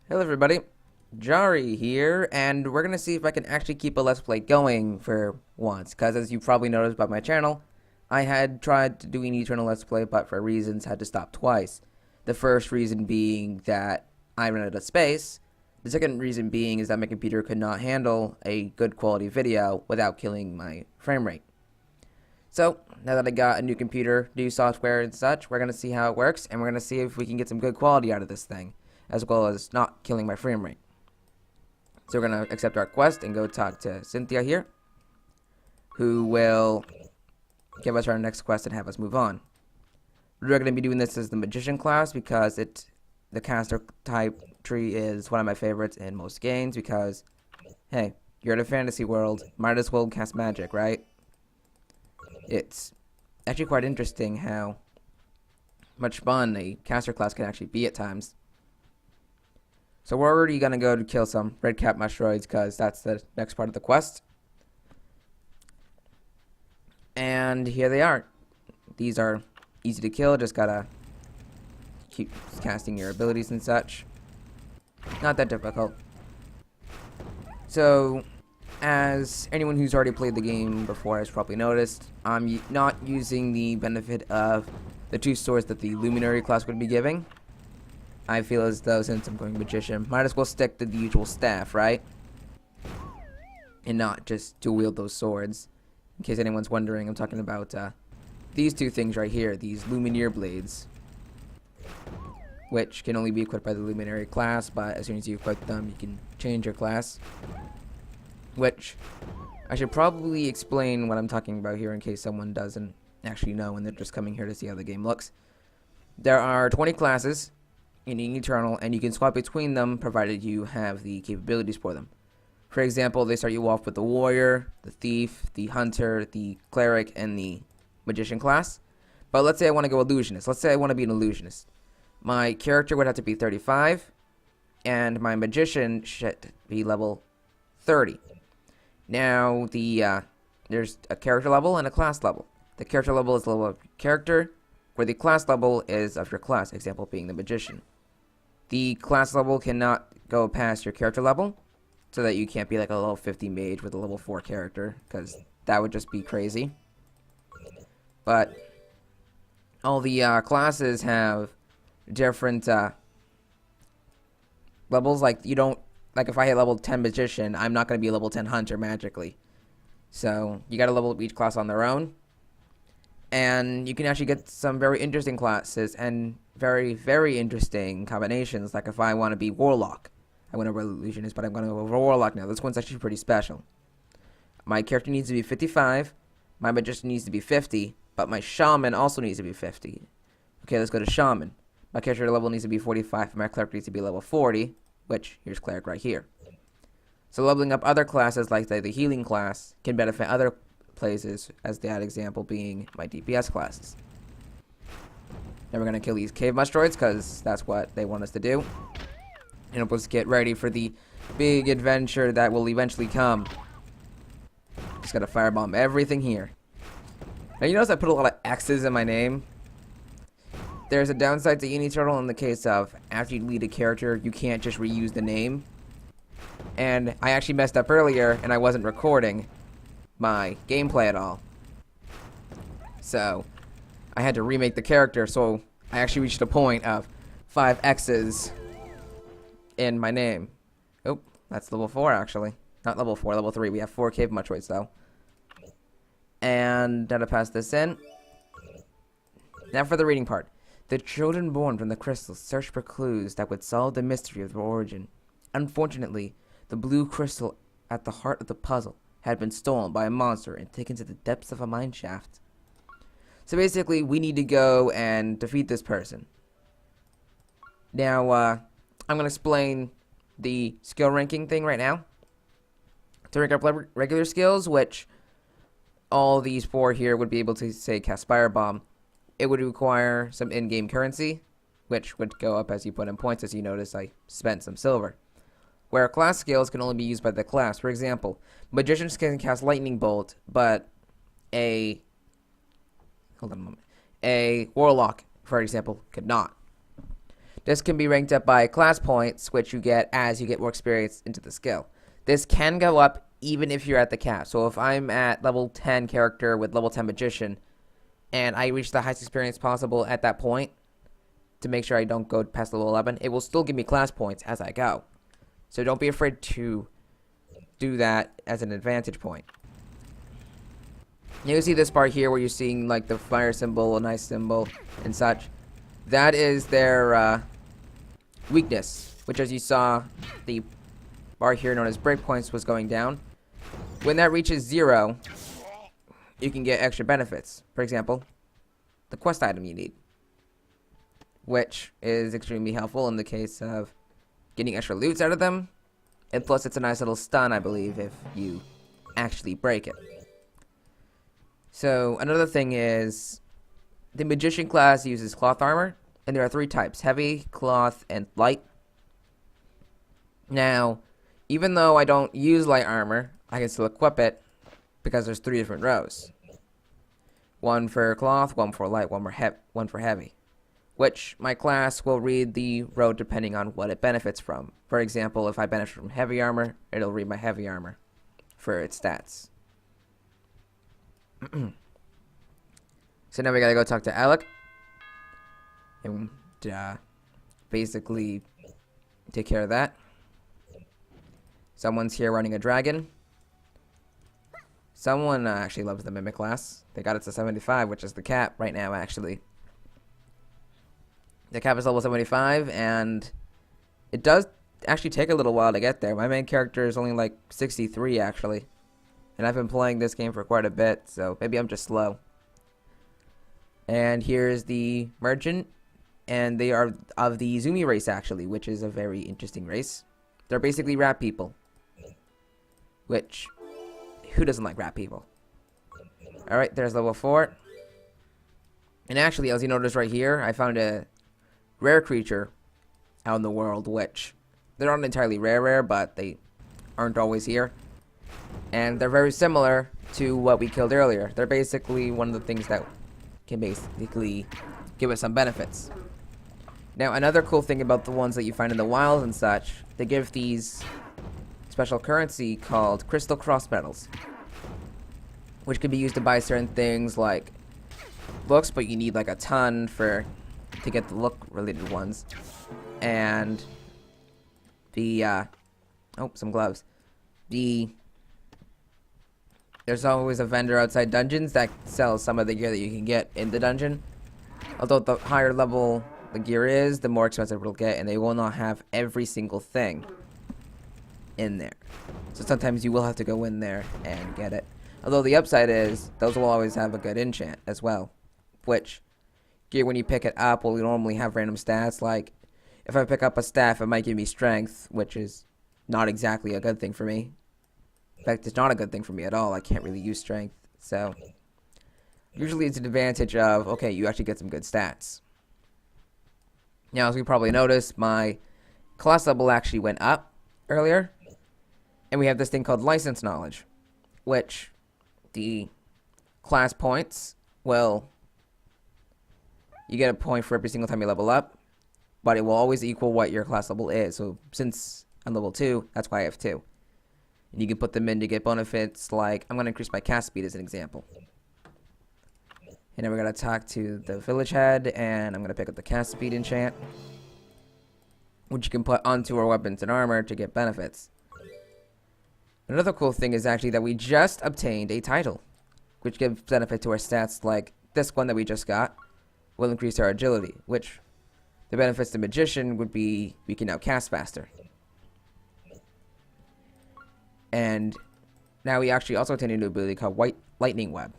Hello everybody, Jari here, and we're gonna see if I can actually keep a Let's Play going for once, because as you probably noticed by my channel, I had tried to do an Eternal Let's Play, but for reasons had to stop twice. The first reason being that I ran out of space. The second reason being is that my computer could not handle a good quality video without killing my frame rate. So, now that I got a new computer, new software and such, we're gonna see how it works, and we're gonna see if we can get some good quality out of this thing, as well as not killing my frame rate. So we're going to accept our quest and go talk to Cynthia here, who will give us our next quest and have us move on. We're going to be doing this as the Magician class because the caster type tree is one of my favorites in most games because, hey, you're in a fantasy world, might as well cast magic, right? It's actually quite interesting how much fun a caster class can actually be at times. So we're already going to go to kill some red cap mustroids because that's the next part of the quest. And here they are. These are easy to kill, just gotta keep casting your abilities and such. Not that difficult. So, as anyone who's already played the game before has probably noticed, I'm not using the benefit of the two swords that the Luminary class would be giving. I feel as though since I'm going Magician, might as well stick to the usual staff, right? And not just dual wield those swords. In case anyone's wondering, I'm talking about these two things right here, these Lumineer blades, which can only be equipped by the Luminary class, but as soon as you equip them, you can change your class. Which, I should probably explain what I'm talking about here in case someone doesn't actually know and they're just coming here to see how the game looks. There are 20 classes in Eternal, and you can swap between them provided you have the capabilities for them. For example, they start you off with the Warrior, the Thief, the Hunter, the Cleric, and the Magician class. But let's say I want to go Illusionist. Let's say I want to be an Illusionist. My character would have to be 35, and my Magician should be level 30. Now, there's a character level and a class level. The character level is the level of character, where the class level is of your class, example being the Magician. The class level cannot go past your character level, so that you can't be like a level 50 mage with a level 4 character, because that would just be crazy. But all the classes have different levels. Like, you don't, like if I hit level 10 Magician, I'm not going to be a level 10 Hunter magically. So you got to level each class on their own. And you can actually get some very interesting classes and very, very interesting combinations. Like if I want to be Warlock, I went over Illusionist, but I'm going to go over Warlock now. This one's actually pretty special. My character needs to be 55. My Magician needs to be 50. But my Shaman also needs to be 50. Okay, let's go to Shaman. My character level needs to be 45. And my Cleric needs to be level 40. Which, here's Cleric right here. So leveling up other classes like the Healing class can benefit other places, as that example being my DPS classes. Then we're going to kill these cave mustroids because that's what they want us to do. And let's get ready for the big adventure that will eventually come. Just got to firebomb everything here. Now you notice I put a lot of X's in my name. There's a downside to Eternal in the case of after you lead a character, you can't just reuse the name. And I actually messed up earlier and I wasn't recording my gameplay at all. So I had to remake the character, so I actually reached a point of 5 X's in my name. Oh, that's level 4 actually. Not level 4, level 3. We have 4 cave mustroids though. And gotta pass this in. Now for the reading part. The children born from the crystals searched for clues that would solve the mystery of their origin. Unfortunately, the blue crystal at the heart of the puzzle had been stolen by a monster and taken to the depths of a mine shaft. So basically, we need to go and defeat this person. Now, I'm going to explain the skill ranking thing right now. To rank up regular skills, which all these 4 here would be able to, say, cast Firebomb, it would require some in-game currency, which would go up as you put in points. As you notice, I spent some silver. Where class skills can only be used by the class. For example, Magicians can cast Lightning Bolt, but a Warlock, for example, could not. This can be ranked up by class points, which you get as you get more experience into the skill. This can go up even if you're at the cap. So if I'm at level 10 character with level 10 magician, and I reach the highest experience possible at that point, to make sure I don't go past level 11, it will still give me class points as I go. So don't be afraid to do that as an advantage point. You see this part here where you're seeing like the fire symbol, a nice symbol, and such. That is their weakness, which, as you saw, the bar here known as breakpoints was going down. When that reaches 0, you can get extra benefits. For example, the quest item you need, which is extremely helpful in the case of getting extra loots out of them. And plus, it's a nice little stun, I believe, if you actually break it. So, another thing is, the Magician class uses cloth armor, and there are 3 types: heavy, cloth, and light. Now, even though I don't use light armor, I can still equip it, because there's 3 different rows. One for cloth, one for light, one for heavy. Which my class will read the row depending on what it benefits from. For example, if I benefit from heavy armor, it'll read my heavy armor for its stats. So now we gotta go talk to Alec and basically take care of that. Someone's here running a dragon. Someone actually loves the Mimic class. They got it to 75, which is the cap right now, actually. The cap is level 75, and it does actually take a little while to get there. My main character is only like 63, actually. And I've been playing this game for quite a bit, so maybe I'm just slow. And here's the merchant, and they are of the Zumi race, actually, which is a very interesting race. They're basically rat people. Which, who doesn't like rat people? Alright, there's level 4. And actually, as you notice right here, I found a rare creature out in the world, which they're not entirely rare, but they aren't always here. And they're very similar to what we killed earlier. They're basically one of the things that can basically give us some benefits. Now, another cool thing about the ones that you find in the wild and such, they give these special currency called crystal cross medals, which can be used to buy certain things like looks, but you need like a ton to get the look related ones. And the some gloves. There's always a vendor outside dungeons that sells some of the gear that you can get in the dungeon. Although the higher level the gear is, the more expensive it'll get, and they will not have every single thing in there. So sometimes you will have to go in there and get it. Although the upside is, those will always have a good enchant as well. Which, gear when you pick it up will normally have random stats, like, if I pick up a staff it might give me strength, which is not exactly a good thing for me. In fact, it's not a good thing for me at all. I can't really use strength. So, usually it's an advantage of, okay, you actually get some good stats. Now, as we probably noticed, my class level actually went up earlier. And we have this thing called license knowledge, which the class points, well, you get a point for every single time you level up, but it will always equal what your class level is. So since I'm level 2, that's why I have 2. And you can put them in to get benefits like, I'm going to increase my cast speed as an example. And then we're going to talk to the village head, and I'm going to pick up the cast speed enchant, which you can put onto our weapons and armor to get benefits. Another cool thing is actually that we just obtained a title, which gives benefit to our stats, like this one that we just got will increase our agility, which the benefits to Magician would be we can now cast faster. And now we actually also obtained a new ability called White Lightning Web,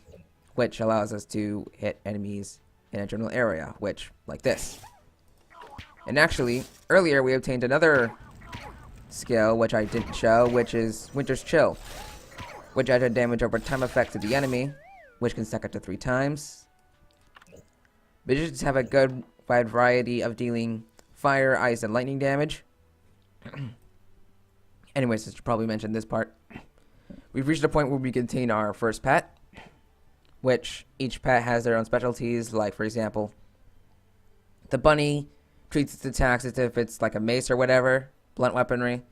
which allows us to hit enemies in a general area, which, like this. And actually, earlier we obtained another skill, which I didn't show, which is Winter's Chill, which adds a damage over time effect to the enemy, which can stack up to 3 times. Magicians have a good wide variety of dealing fire, ice, and lightning damage. Anyways, I should probably mention this part. We've reached a point where we can obtain our first pet, which each pet has their own specialties, like, for example, the bunny treats its attacks as if it's like a mace or whatever, blunt weaponry.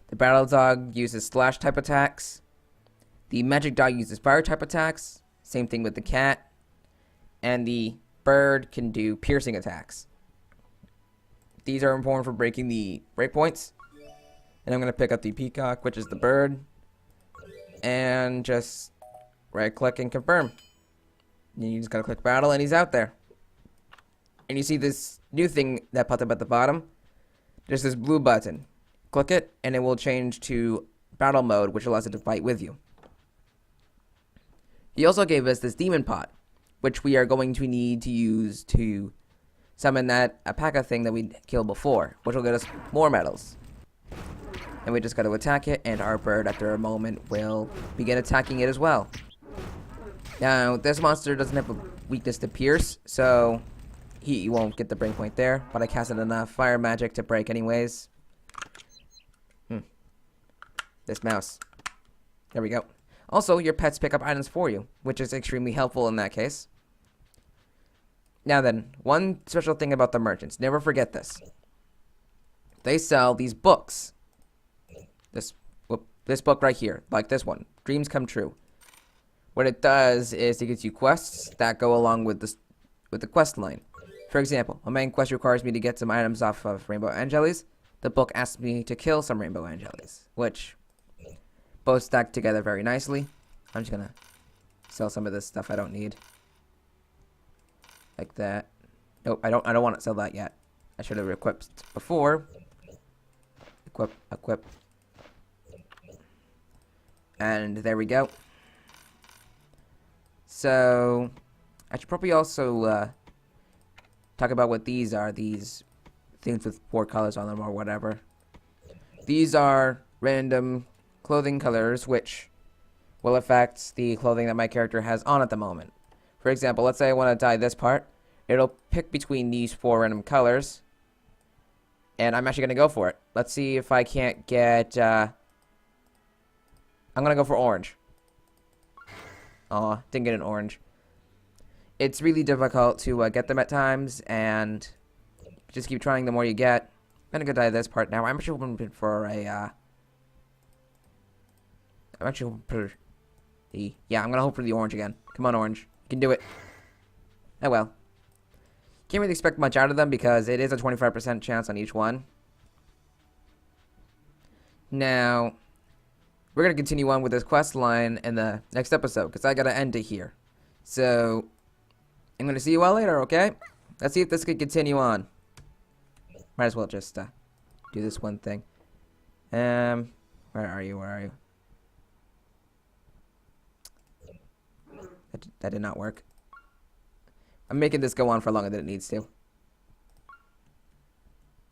The battle dog uses slash type attacks. The magic dog uses fire type attacks. Same thing with the cat. And the bird can do piercing attacks. These are important for breaking the breakpoints. And I'm going to pick up the peacock, which is the bird. And just right click and confirm. And you just got to click battle and he's out there. And you see this new thing that popped up at the bottom. There's this blue button. Click it and it will change to battle mode, which allows it to fight with you. He also gave us this demon pot, which we are going to need to use to summon that alpaca thing that we killed before, which will get us more medals. And we just got to attack it, and our bird, after a moment, will begin attacking it as well. Now, this monster doesn't have a weakness to pierce, so he won't get the breakpoint there, but I casted enough fire magic to break anyways. This mouse. There we go. Also, your pets pick up items for you, which is extremely helpful in that case. Now then, one special thing about the merchants. Never forget this. They sell these books. This book right here, like this one, Dreams Come True. What it does is it gives you quests that go along with the quest line. For example, a main quest requires me to get some items off of Rainbow Angeles. The book asks me to kill some Rainbow Angeles, which both stack together very nicely. I'm just gonna sell some of this stuff I don't need. Like that. Nope, I don't want to sell that yet. I should have equipped before. Equip. And there we go. So I should probably also talk about what these are. These things with 4 colors on them or whatever. These are random clothing colors which will affect the clothing that my character has on at the moment. For example, let's say I want to dye this part. It'll pick between these 4 random colors. And I'm actually going to go for it. Let's see if I can't get... I'm going to go for orange. Aw, didn't get an orange. It's really difficult to get them at times, and just keep trying the more you get. I'm going to go dye this part now. I'm actually hoping for a... I'm actually hoping for the... Yeah, I'm going to hope for the orange again. Come on, orange. You can do it. Oh, well. Can't really expect much out of them because it is a 25% chance on each one. Now, we're going to continue on with this quest line in the next episode because I got to end it here. So, I'm going to see you all later, okay? Let's see if this can continue on. Might as well just do this one thing. Where are you? That did not work. I'm making this go on for longer than it needs to.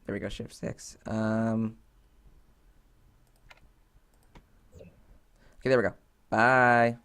There we go, shift 6. Okay, there we go. Bye.